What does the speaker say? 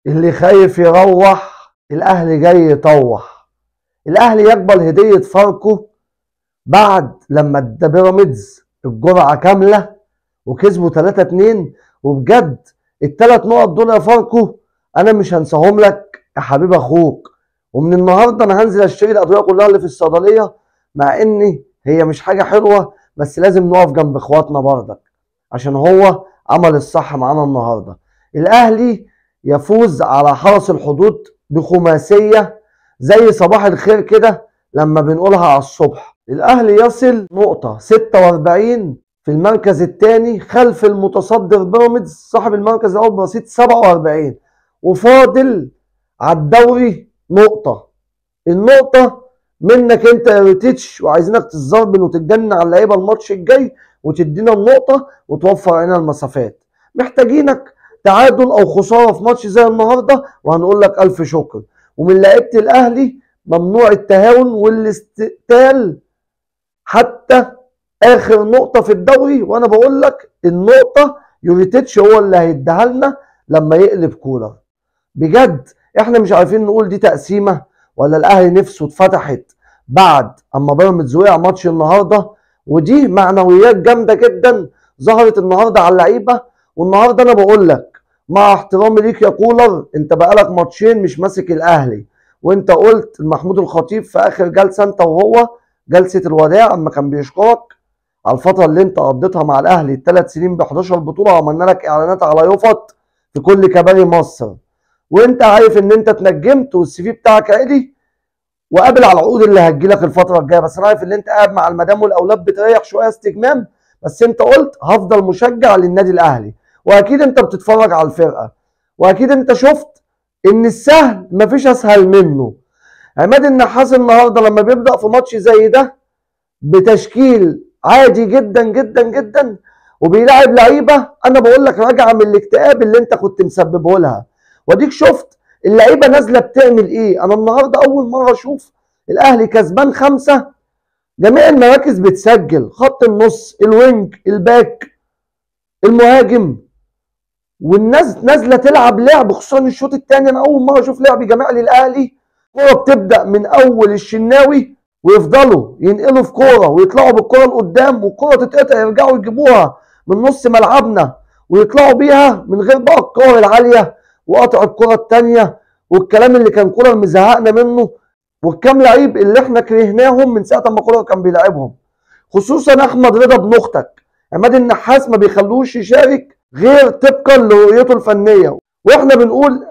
اللي خايف يروح الاهلي جاي يطوح. الاهلي يقبل هديه فاركو بعد لما ادى بيراميدز الجرعه كامله وكسبوا 3-2. وبجد الثلاث نقط دول يا فاركو انا مش هنساهم لك يا حبيب اخوك. ومن النهارده انا هنزل اشتري الادويه كلها اللي في الصيدليه، مع ان هي مش حاجه حلوه، بس لازم نقف جنب اخواتنا برضك عشان هو عمل الصح معانا النهارده. الاهلي يفوز على حرس الحدود بخماسيه زي صباح الخير كده لما بنقولها على الصبح. الاهلي يصل نقطه 46 في المركز الثاني خلف المتصدر بيراميدز صاحب المركز الاول برصيد 47، وفاضل على الدوري نقطه. النقطه منك انت يا روتيتش، وعايزينك تتزربن وتتجنن على اللعيبه الماتش الجاي وتدينا النقطه وتوفر علينا المسافات. محتاجينك تعادل او خساره في ماتش زي النهارده وهنقول لك الف شكر. ومن لعيبه الاهلي ممنوع التهاون والاستقتال حتى اخر نقطه في الدوري، وانا بقول لك النقطه يوريتيتش هو اللي هيديها لنا لما يقلب كولر. بجد احنا مش عارفين نقول دي تقسيمه ولا الاهلي نفسه اتفتحت بعد اما بيراميدز وقع ماتش النهارده. ودي معنويات جامده جدا ظهرت النهارده على اللعيبه. والنهارده انا بقول لك مع احترامي ليك يا كولر، انت بقالك ماتشين مش ماسك الاهلي، وانت قلت لمحمود الخطيب في اخر جلسه انت وهو جلسه الوداع اما كان بيشكرك على الفتره اللي انت قضيتها مع الاهلي الثلاث سنين ب 11 بطوله، وعملنا لك اعلانات على يفط في كل كباري مصر، وانت عارف ان انت اتنجمت والسي في بتاعك عالي وقابل على العقود اللي هتجيلك الفتره الجايه. بس انا عارف ان انت قاعد مع المدام والاولاد بتريح شويه استجمام، بس انت قلت هفضل مشجع للنادي الاهلي، واكيد انت بتتفرج على الفرقه، واكيد انت شفت ان السهل مفيش اسهل منه. عماد النحاس النهارده لما بيبدا في ماتش زي ده بتشكيل عادي جدا جدا جدا وبيلاعب لعيبه انا بقول لك راجعه من الاكتئاب اللي انت كنت مسببه لها، واديك شفت اللعيبه نازله بتعمل ايه. انا النهارده اول مره اشوف الاهلي كسبان 5 جميع المراكز بتسجل، خط النص، الوينج، الباك، المهاجم، والناس نازله تلعب لعب، خصوصا الشوط الثاني. انا اول مره اشوف لعب جماعي للاهلي. كوره بتبدا من اول الشناوي ويفضلوا ينقلوا في كوره ويطلعوا بالكوره لقدام، والكوره تتقطع يرجعوا يجيبوها من نص ملعبنا ويطلعوا بيها من غير بقى الكور العاليه وقطع الكره الثانيه والكلام اللي كان كولر مزهقنا منه، والكام لعيب اللي احنا كرهناهم من ساعه ما كولر كان بيلعبهم، خصوصا احمد رضا ابن اختك. عماد النحاس ما بيخلوش يشارك غير طبقا لرؤيته الفنيه، واحنا بنقول